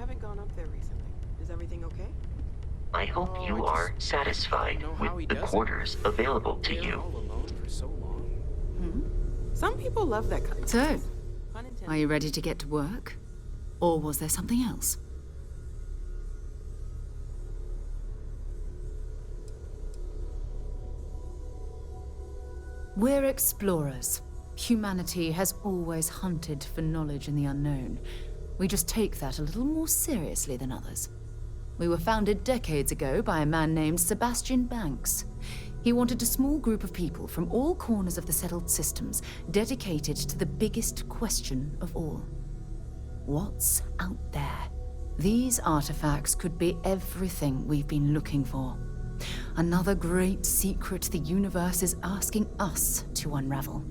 haven't gone up there recently. Is everything okay? I hope you are satisfied with the quarters available to you. All alone for so long. Some people love that kind of So, place. Pun intended. are you ready to get to work? Or was there something else? We're explorers. Humanity has always hunted for knowledge in the unknown. We just take that a little more seriously than others. We were founded decades ago by a man named Sebastian Banks. He wanted a small group of people from all corners of the settled systems dedicated to the biggest question of all. What's out there? These artifacts could be everything we've been looking for. Another great secret the universe is asking us to unravel.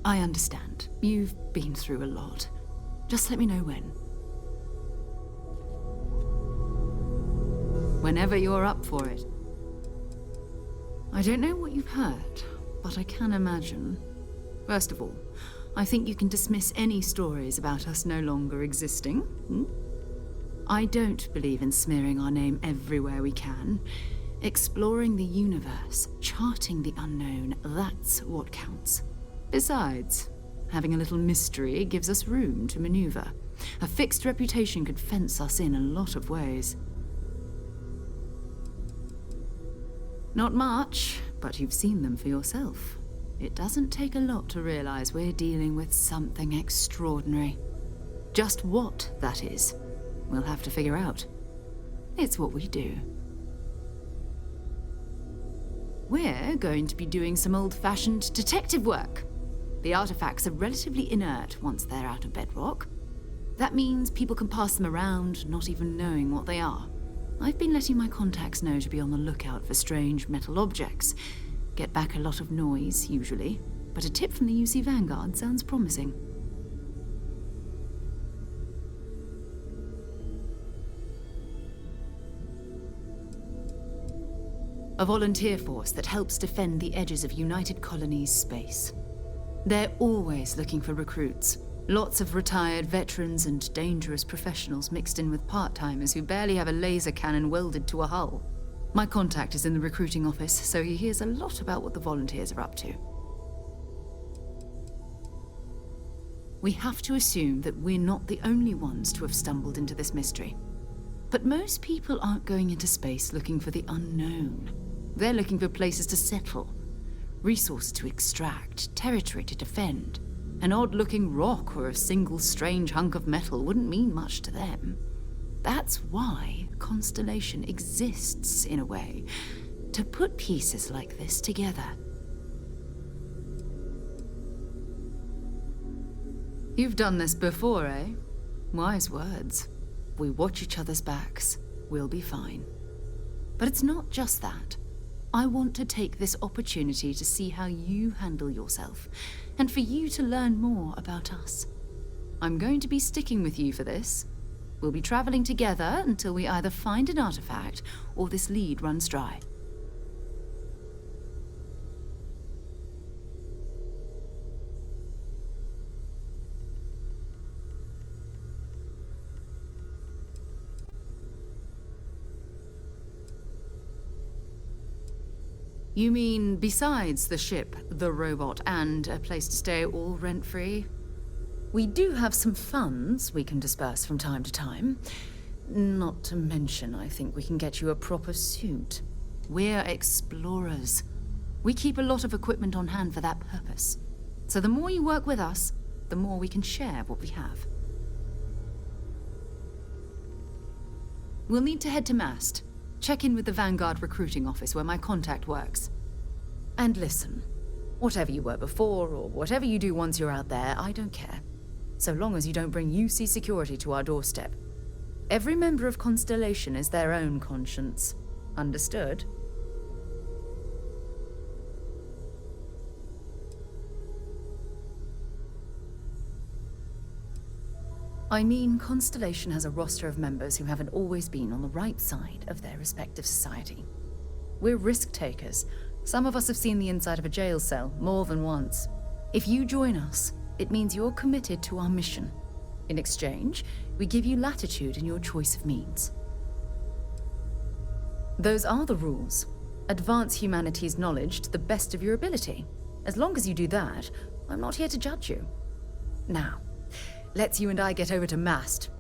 I understand. You've been through a lot. Just let me know when. Whenever you're up for it. I don't know what you've heard, but I can imagine. First of all, I think you can dismiss any stories about us no longer existing. I don't believe in smearing our name everywhere we can. Exploring the universe, charting the unknown, that's what counts. Besides, having a little mystery gives us room to maneuver. A fixed reputation could fence us in a lot of ways. Not much, but you've seen them for yourself. It doesn't take a lot to realize we're dealing with something extraordinary. Just what that is, we'll have to figure out. It's what we do. We're going to be doing some old-fashioned detective work. The artifacts are relatively inert once they're out of bedrock. That means people can pass them around, not even knowing what they are. I've been letting my contacts know to be on the lookout for strange metal objects. Get back a lot of noise, usually, but a tip from the UC Vanguard sounds promising. A volunteer force that helps defend the edges of United Colonies space. They're always looking for recruits. Lots of retired veterans and dangerous professionals mixed in with part-timers who barely have a laser cannon welded to a hull. My contact is in the recruiting office, so he hears a lot about what the volunteers are up to. We have to assume that we're not the only ones to have stumbled into this mystery. But most people aren't going into space looking for the unknown. They're looking for places to settle, resources to extract, territory to defend. An odd-looking rock or a single strange hunk of metal wouldn't mean much to them. That's why Constellation exists, in a way, to put pieces like this together. You've done this before, eh? Wise words. If we watch each other's backs, we'll be fine. But it's not just that. I want to take this opportunity to see how you handle yourself, and for you to learn more about us. I'm going to be sticking with you for this. We'll be traveling together until we either find an artifact or this lead runs dry. You mean besides the ship, the robot, and a place to stay all rent-free? We do have some funds we can disperse from time to time. Not to mention, I think we can get you a proper suit. We're explorers. We keep a lot of equipment on hand for that purpose. So the more you work with us, the more we can share what we have. We'll need to head to Mast. Check in with the Vanguard recruiting office where my contact works. And listen, whatever you were before or whatever you do once you're out there, I don't care. So long as you don't bring UC security to our doorstep. Every member of Constellation is their own conscience. Understood? I mean, Constellation has a roster of members who haven't always been on the right side of their respective society. We're risk-takers. Some of us have seen the inside of a jail cell more than once. If you join us, it means you're committed to our mission. In exchange, we give you latitude in your choice of means. Those are the rules. Advance humanity's knowledge to the best of your ability. As long as you do that, I'm not here to judge you. Now, let's you and I get over to Mast.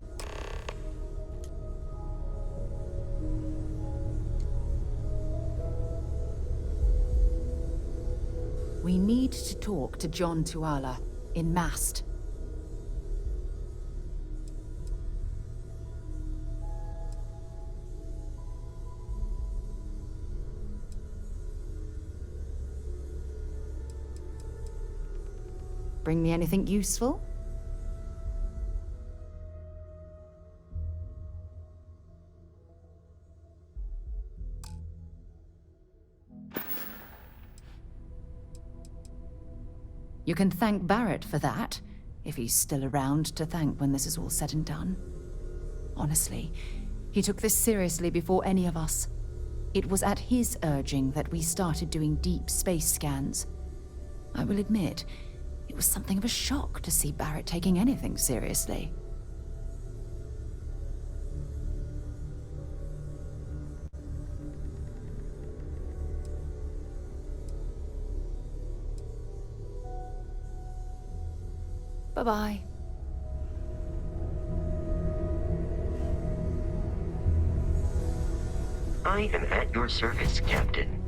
We need to talk to John Tuala in Mast. Bring me anything useful? You can thank Barrett for that, if he's still around to thank when this is all said and done. Honestly, he took this seriously before any of us. It was at his urging that we started doing deep space scans. I will admit, it was something of a shock to see Barrett taking anything seriously. Bye-bye. I am at your service, Captain.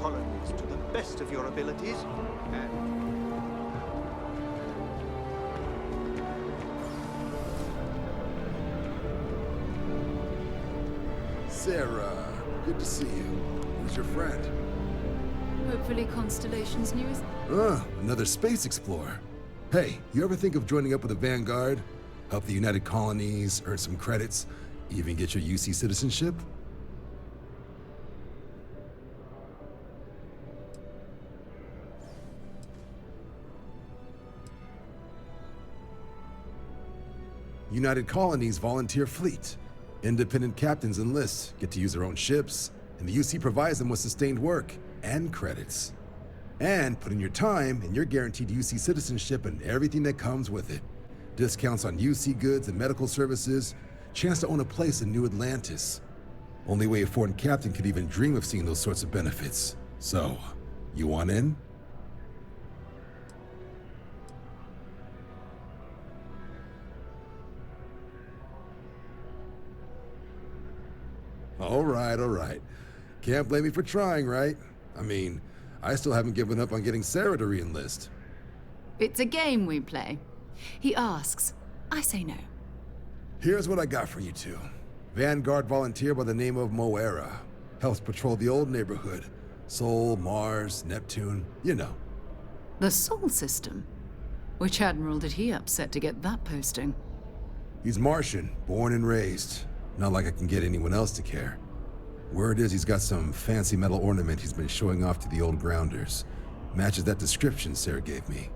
Colonies to the best of your abilities, and Sarah, good to see you. Who's your friend? Hopefully Constellation's newest. Another space explorer. Hey, you ever think of joining up with the Vanguard? Help the United Colonies, earn some credits, even get your UC citizenship? United Colonies volunteer fleet. Independent captains enlist, get to use their own ships, and the UC provides them with sustained work and credits. And put in your time, and you're guaranteed UC citizenship and everything that comes with it. Discounts on UC goods and medical services, chance to own a place in New Atlantis. Only way a foreign captain could even dream of seeing those sorts of benefits. So, you want in? All right, all right. Can't blame me for trying, right? I mean, I still haven't given up on getting Sarah to re-enlist. It's a game we play. He asks, I say no. Here's what I got for you two. Vanguard volunteer by the name of Moira. Helps patrol the old neighborhood. Sol, Mars, Neptune, you know. The Sol system? Which admiral did he upset to get that posting? He's Martian, born and raised. Not like I can get anyone else to care. Word is he's got some fancy metal ornament he's been showing off to the old grounders. Matches that description Sarah gave me.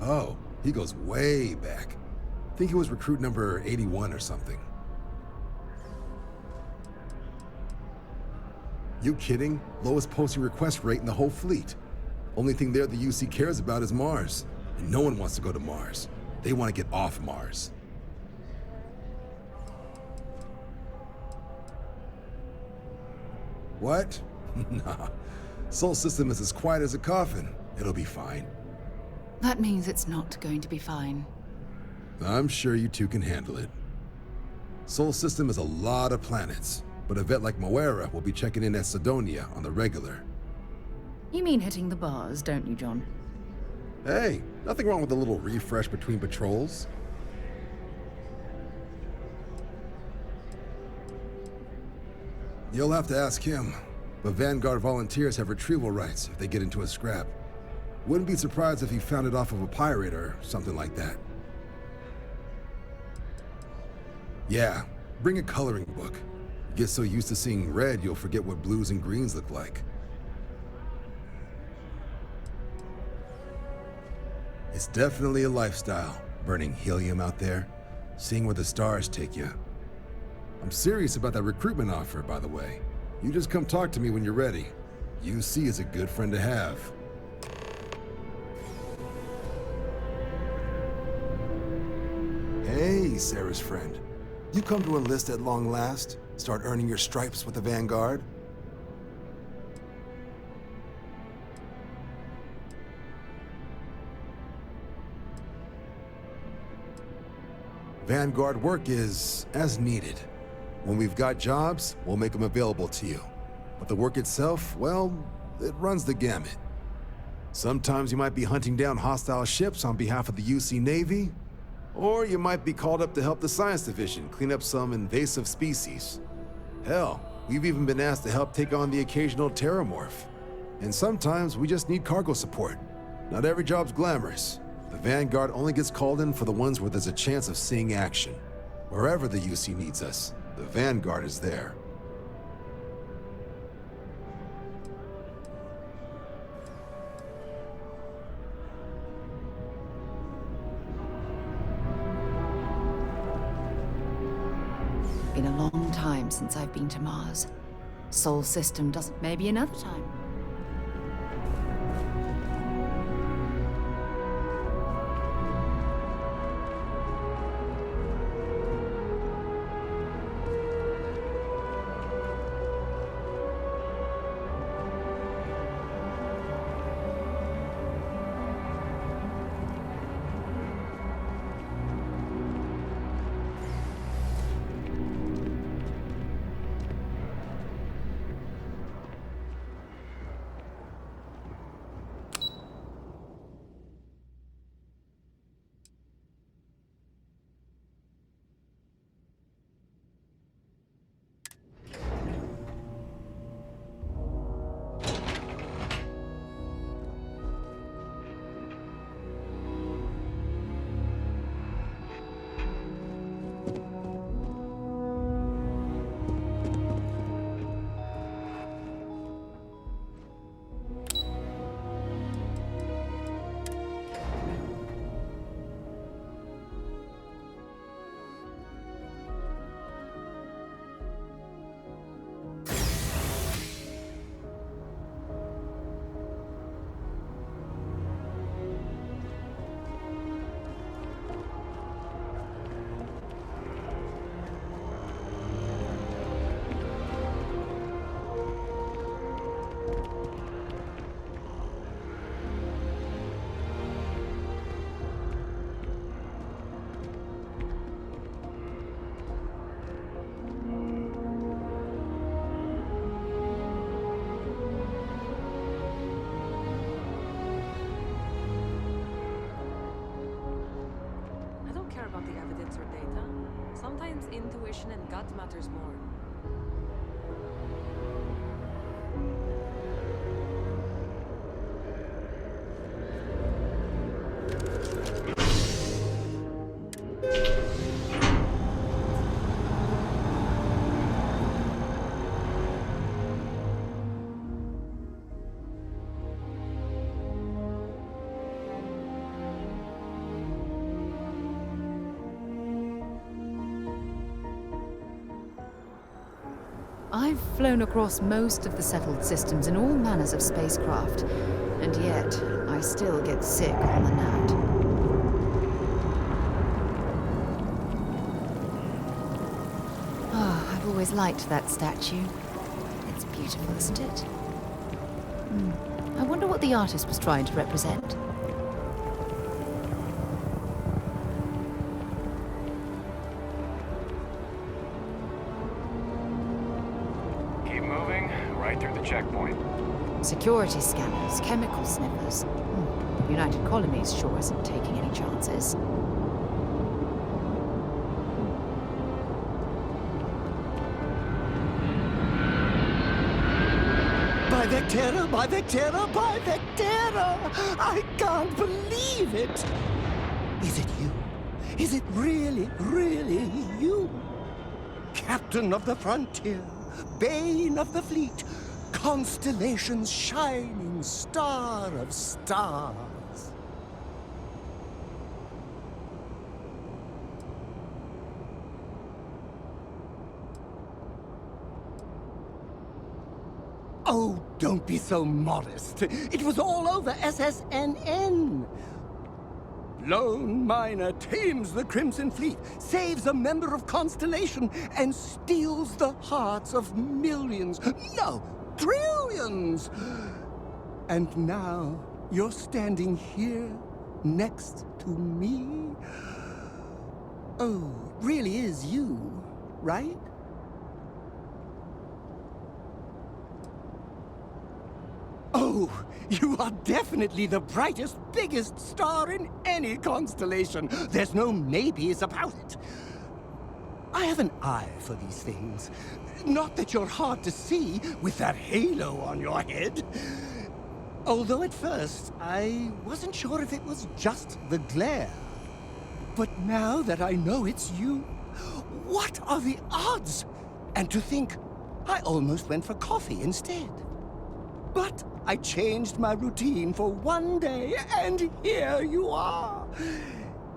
Oh, he goes way back. Think he was recruit number 81 or something. You kidding? Lowest posting request rate in the whole fleet. Only thing there the UC cares about is Mars. And no one wants to go to Mars. They want to get off Mars. What? Nah. Sol system is as quiet as a coffin. It'll be fine. That means it's not going to be fine. I'm sure you two can handle it. Sol system is a lot of planets, but a vet like Moira will be checking in at Sidonia on the regular. You mean hitting the bars, don't you, John? Hey, nothing wrong with a little refresh between patrols. You'll have to ask him, but Vanguard volunteers have retrieval rights if they get into a scrap. Wouldn't be surprised if he found it off of a pirate or something like that. Yeah, bring a coloring book. Get so used to seeing red, you'll forget what blues and greens look like. It's definitely a lifestyle, burning helium out there, seeing where the stars take you. I'm serious about that recruitment offer, by the way. You just come talk to me when you're ready. UC is a good friend to have. Hey, Sarah's friend. You come to enlist at long last? Start earning your stripes with the Vanguard? Vanguard work is as needed. When we've got jobs, we'll make them available to you. But the work itself, well, it runs the gamut. Sometimes you might be hunting down hostile ships on behalf of the UC Navy, or you might be called up to help the Science Division clean up some invasive species. Hell, we've even been asked to help take on the occasional terramorph. And sometimes we just need cargo support. Not every job's glamorous. The Vanguard only gets called in for the ones where there's a chance of seeing action. Wherever the UC needs us, the Vanguard is there. Been a long time since I've been to Mars. Sol system doesn't. Maybe another time. the evidence or data. Sometimes intuition and gut matters more. I've flown across most of the settled systems in all manners of spacecraft, and yet I still get sick on the gnat. I've always liked that statue. It's beautiful, isn't it? I wonder what the artist was trying to represent. Checkpoint. Security scanners, chemical sniffers. The United Colonies sure isn't taking any chances. By Vectera, by Vectera, by Vectera! I can't believe it! Is it you? Is it really, really you? Captain of the frontier, bane of the fleet, constellation's shining star of stars. Oh, don't be so modest. It was all over SSNN. Lone miner tames the Crimson Fleet, saves a member of Constellation, and steals the hearts of millions. No! Trillions! And now you're standing here next to me? Oh, it really is you, right? Oh, you are definitely the brightest, biggest star in any constellation. There's no maybes about it. I have an eye for these things. Not that you're hard to see with that halo on your head. Although at first, I wasn't sure if it was just the glare. But now that I know it's you, what are the odds? And to think, I almost went for coffee instead. But I changed my routine for one day, and here you are.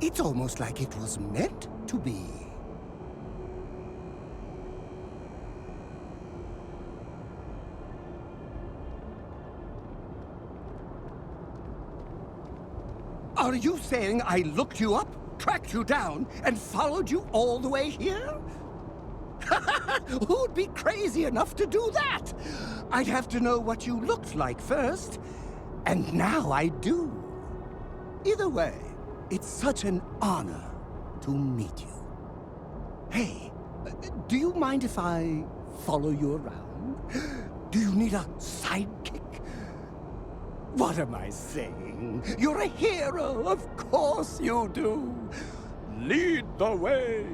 It's almost like it was meant to be. Are you saying I looked you up, tracked you down, and followed you all the way here? Who'd be crazy enough to do that? I'd have to know what you looked like first, and now I do. Either way, it's such an honor to meet you. Hey, do you mind if I follow you around? Do you need a sidekick? What am I saying? You're a hero, of course you do. Lead the way.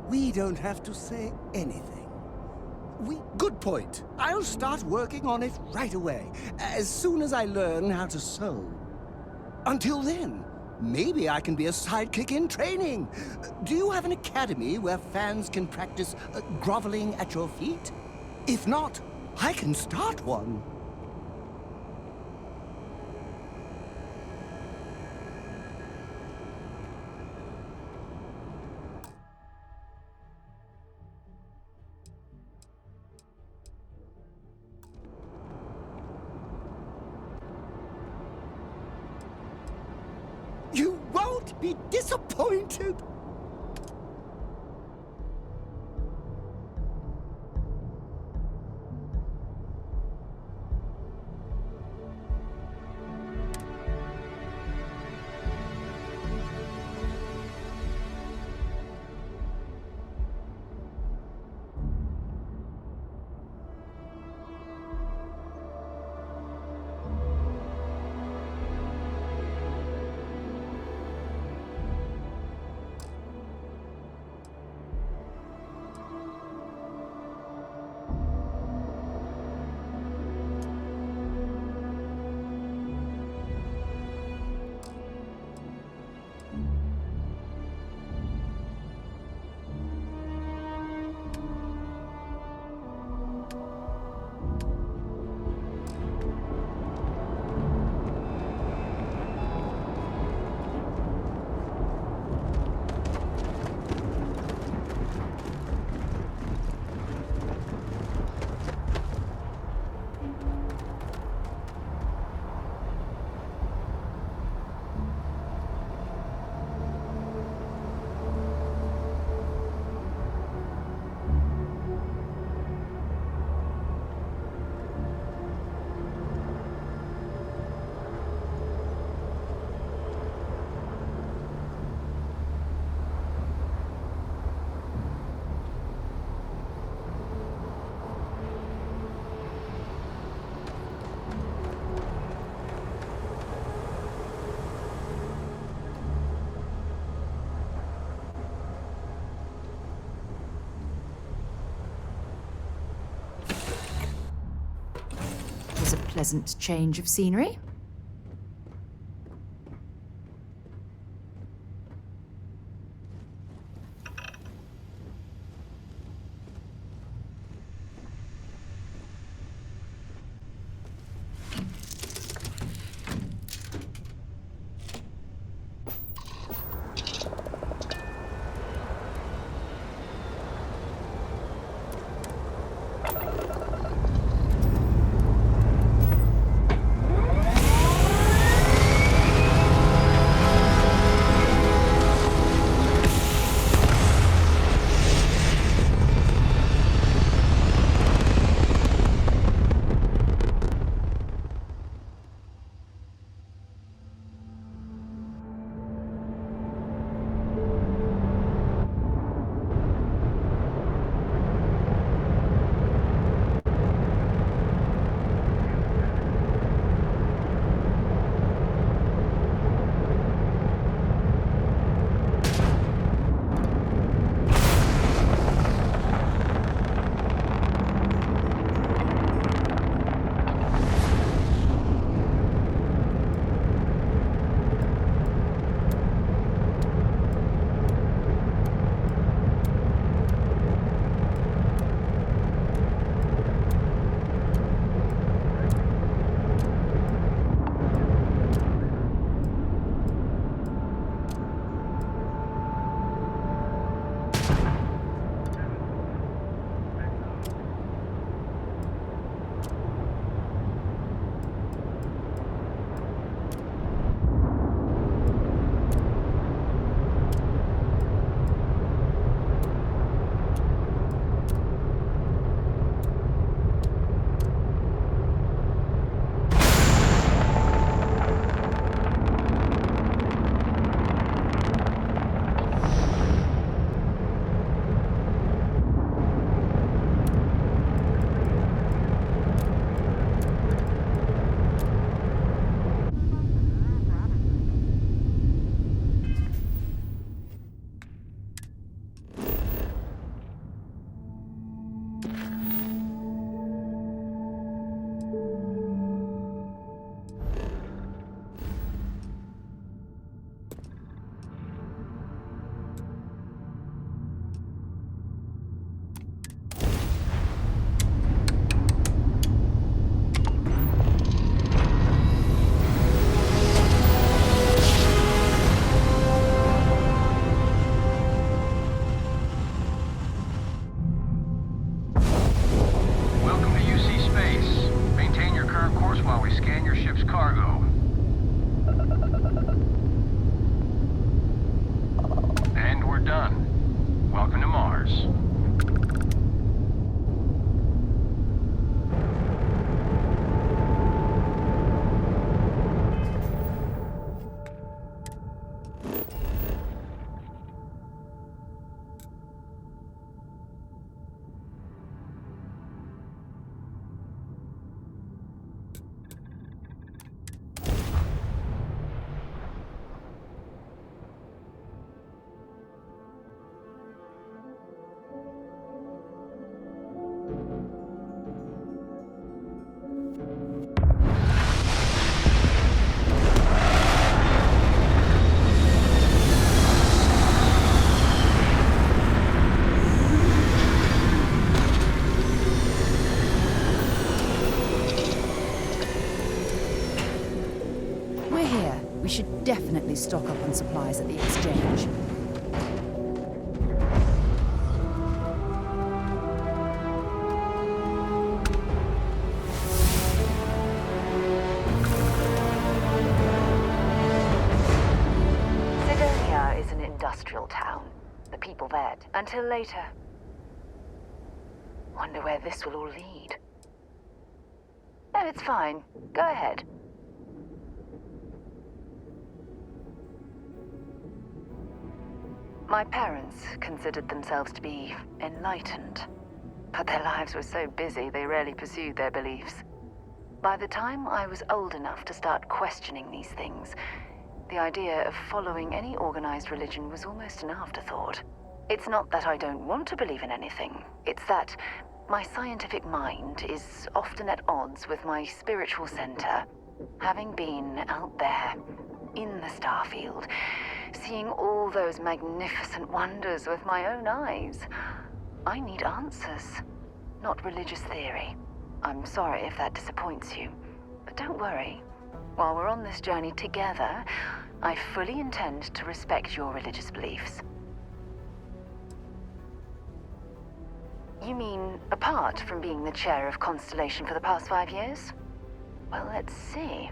We don't have to say anything. Good point. I'll start working on it right away, as soon as I learn how to sew. Until then, maybe I can be a sidekick in training. Do you have an academy where fans can practice groveling at your feet? If not, I can start one. be disappointed. Pleasant change of scenery. definitely stock up on supplies at the exchange. Sidonia is an industrial town. The people there, until later. Wonder where this will all lead. No, it's fine. Go ahead. My parents considered themselves to be enlightened, but their lives were so busy they rarely pursued their beliefs. By the time I was old enough to start questioning these things, the idea of following any organized religion was almost an afterthought. It's not that I don't want to believe in anything, it's that my scientific mind is often at odds with my spiritual center. Having been out there, in the Starfield, seeing all those magnificent wonders with my own eyes, I need answers, not religious theory. I'm sorry if that disappoints you, but don't worry. While we're on this journey together, I fully intend to respect your religious beliefs. You mean apart from being the chair of Constellation for the past 5 years? Well, let's see.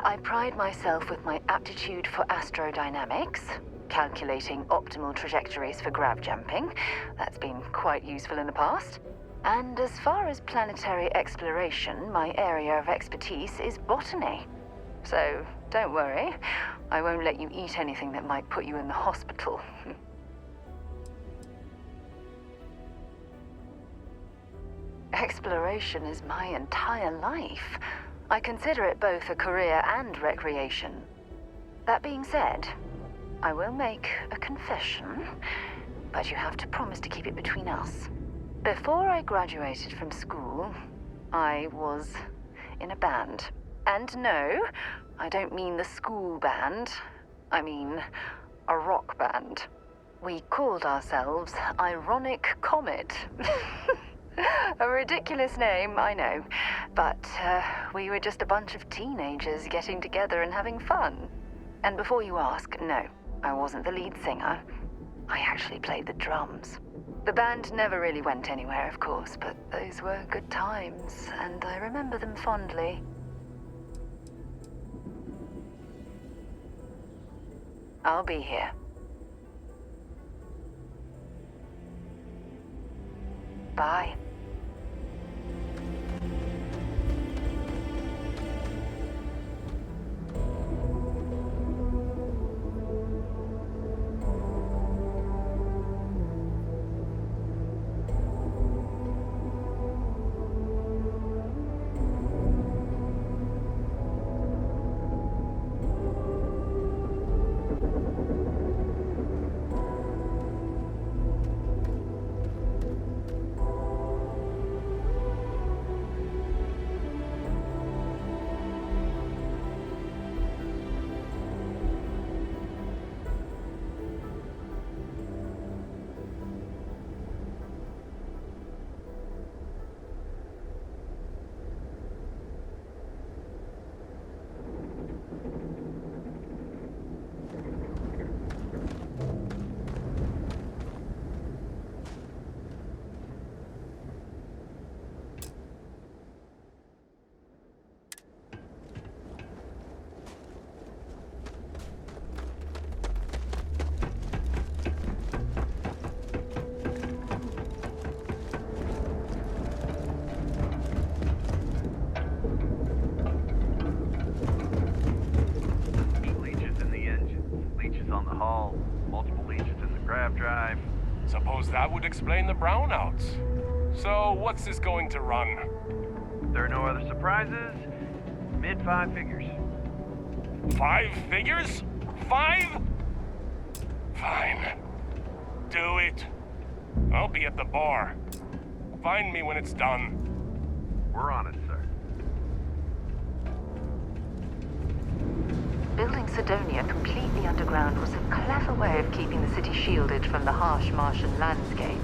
I pride myself with my aptitude for astrodynamics, calculating optimal trajectories for grav jumping. That's been quite useful in the past. And as far as planetary exploration, my area of expertise is botany. So, don't worry. I won't let you eat anything that might put you in the hospital. Exploration is my entire life. I consider it both a career and recreation. That being said, I will make a confession, but you have to promise to keep it between us. Before I graduated from school, I was in a band. And no, I don't mean the school band. I mean a rock band. We called ourselves Ironic Comet. A ridiculous name, I know. But we were just a bunch of teenagers getting together and having fun. And before you ask, no, I wasn't the lead singer. I actually played the drums. The band never really went anywhere, of course, but those were good times, and I remember them fondly. I'll be here. Bye. Suppose that would explain the brownouts. So, what's this going to run? There are no other surprises. Mid 5 figures. 5 figures? 5? Fine. Do it. I'll be at the bar. Find me when it's done. We're on it, sir. Building Sidonia completely underground was a clever way of keeping the city shielded from the harsh Martian landscape.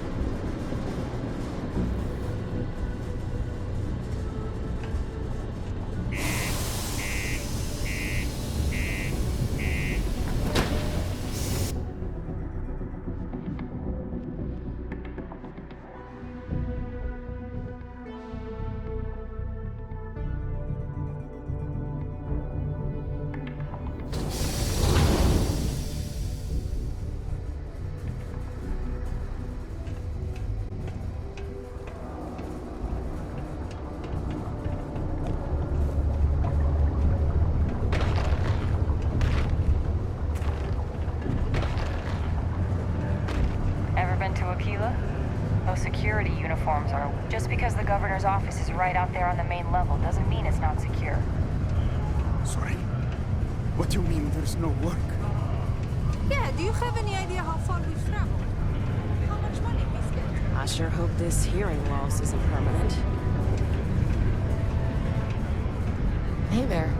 been to Aquila? Those security uniforms are... Just because the governor's office is right out there on the main level doesn't mean it's not secure. Sorry? What do you mean there's no work? Yeah, do you have any idea how far we've traveled? How much money we spent? I sure hope this hearing loss isn't permanent. Hey there.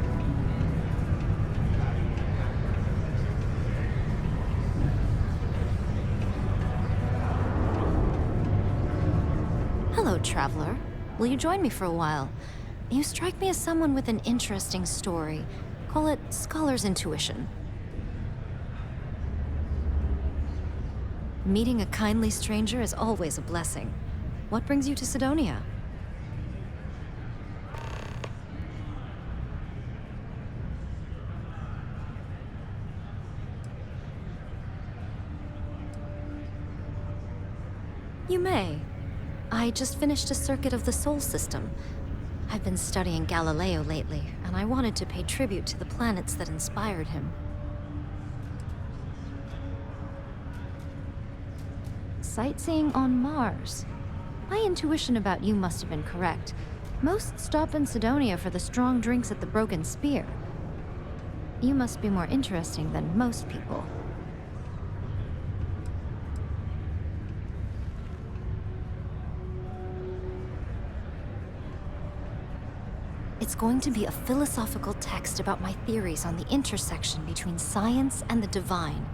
Hello, traveler. Will you join me for a while? You strike me as someone with an interesting story. Call it scholar's intuition. Meeting a kindly stranger is always a blessing. What brings you to Cydonia? You may. I just finished a circuit of the Sol system. I've been studying Galileo lately, and I wanted to pay tribute to the planets that inspired him. Sightseeing on Mars. My intuition about you must have been correct. Most stop in Cydonia for the strong drinks at the Broken Spear. You must be more interesting than most people. It's going to be a philosophical text about my theories on the intersection between science and the divine.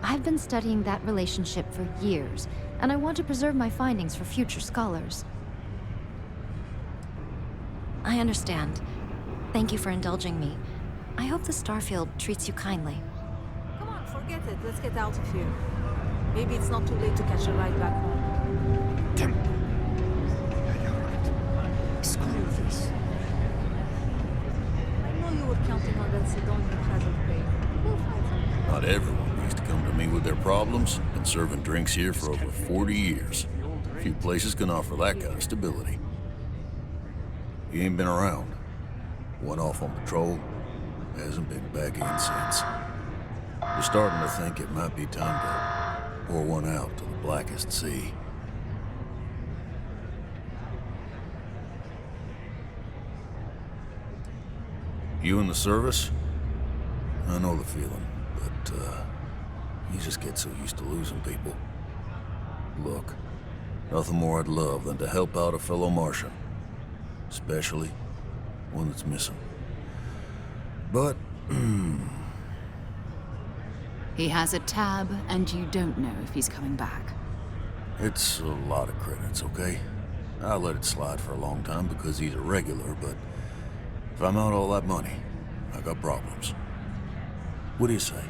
I've been studying that relationship for years, and I want to preserve my findings for future scholars. I understand. Thank you for indulging me. I hope the Starfield treats you kindly. Come on, forget it. Let's get out of here. Maybe it's not too late to catch a ride back home. Tim. Yeah, you're right. Screw this. I know you were counting on that Cydonia hasn't paid. We'll find something. Not everyone needs to come to me with their problems. Been serving drinks here for over 40 years. Few places can offer that kind of stability. He ain't been around. Went off on patrol. Hasn't been back in since. We're starting to think it might be time to pour one out to the blackest sea. You in the service? I know the feeling, but, you just get so used to losing people. Look, nothing more I'd love than to help out a fellow Martian. Especially one that's missing. But, He has a tab, and you don't know if he's coming back. it's a lot of credits, okay? I let it slide for a long time because he's a regular, but if I'm out all that money, I got problems. What do you say?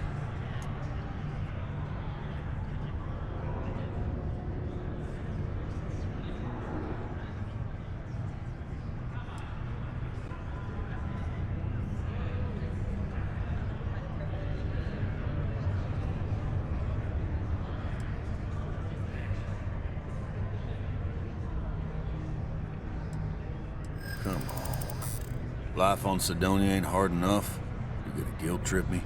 Come on. Life on Cydonia ain't hard enough. You gonna guilt trip me?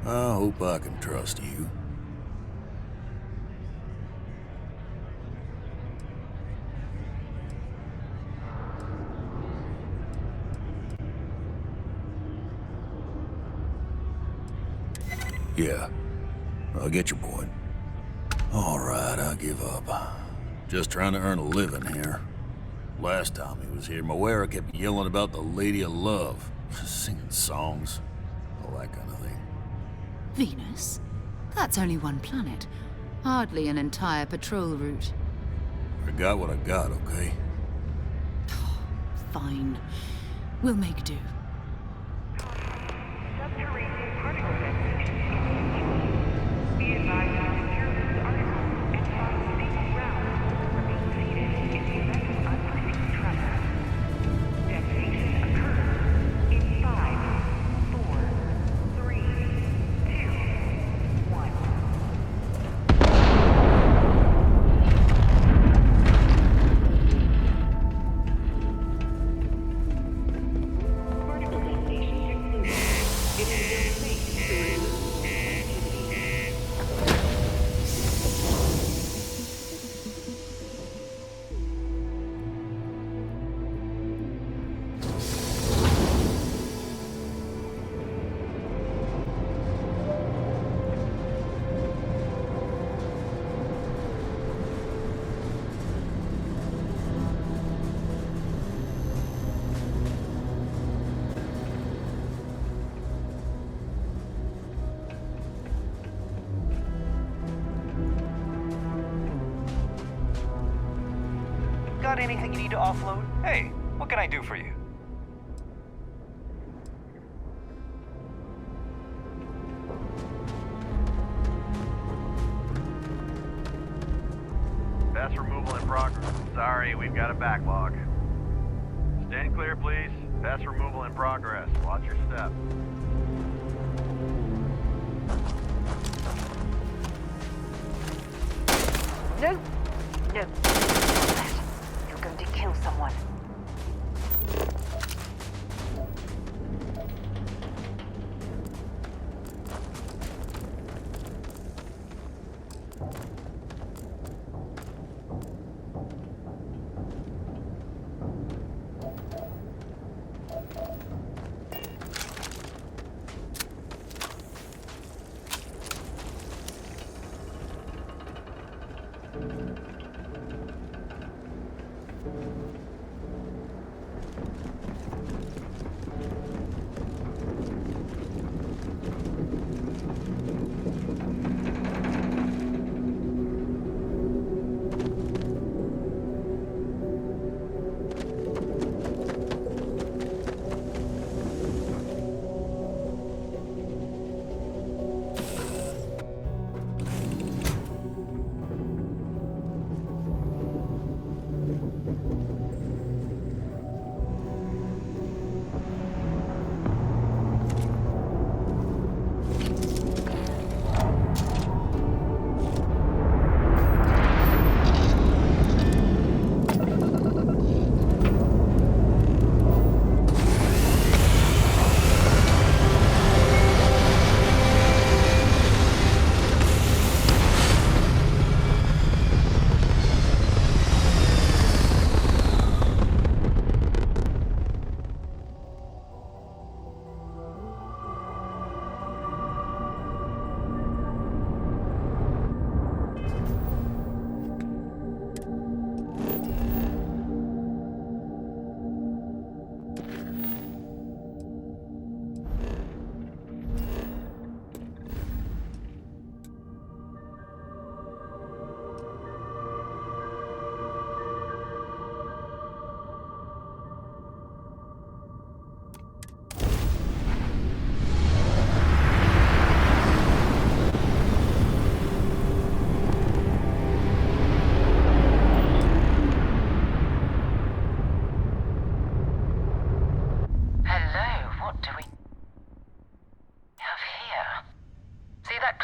I hope I can trust you. Yeah, I get your point. All right, I give up. Just trying to earn a living here. Last time he was here, Moira kept yelling about the Lady of Love, singing songs, all that kind of thing. Venus? That's only one planet. Hardly an entire patrol route. I got what I got, okay? Fine. We'll make do. Subterranean particle transmission. Be advised that securities are removed and find safe ground for being seated in the event of unforeseen travel. Detonation occurs in 5, 4, 3, Got anything you need to offload? Hey, what can I do for you? Pass removal in progress. Sorry, we've got a backlog. Stand clear, please. Pass removal in progress. Watch your step. No! No. You're going to kill someone.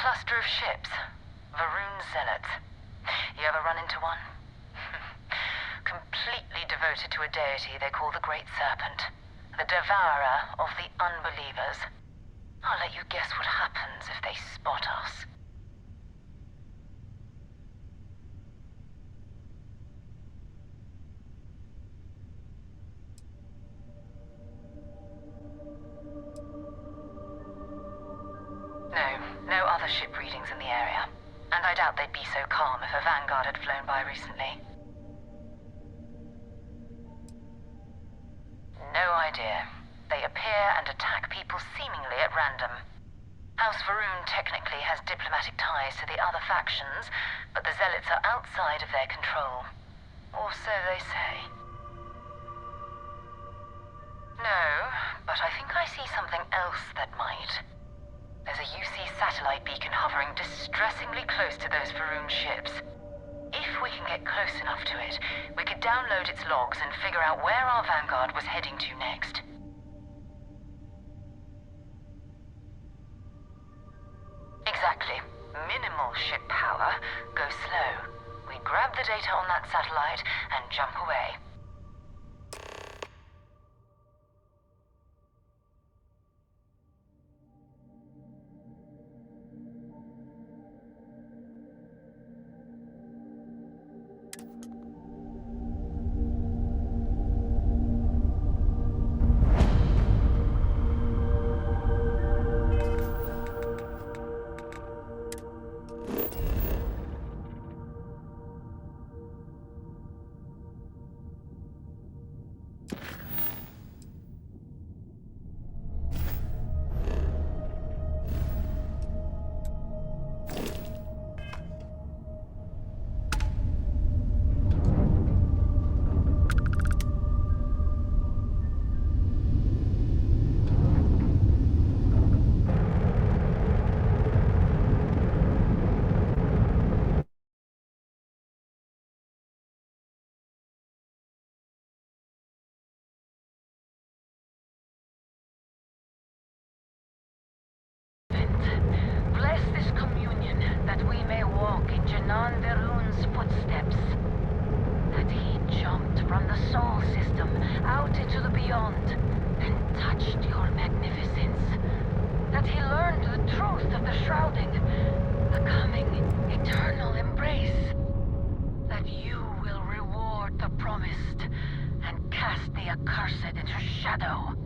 cluster of ships. Varun zealots. You ever run into one? Completely devoted to a deity they call the Great Serpent. The devourer of the unbelievers. I'll let you guess what happens if they spot us. No other ship readings in the area. And I doubt they'd be so calm if a vanguard had flown by recently. No idea. They appear and attack people seemingly at random. House Varun technically has diplomatic ties to the other factions, but the zealots are outside of their control. Or so they say. No, but I think I see something else that might. There's a UC satellite beacon hovering distressingly close to those Varun ships. If we can get close enough to it, we could download its logs and figure out where our vanguard was heading to next. Exactly. Minimal ship power. Go slow. We grab the data on that satellite and jump away. bless this communion that we may walk in Janan Verun's footsteps. That he jumped from the soul system out into the beyond and touched your magnificence. That he learned the truth of the shrouding, the coming eternal embrace. That you will reward the promised and cast the accursed into shadow.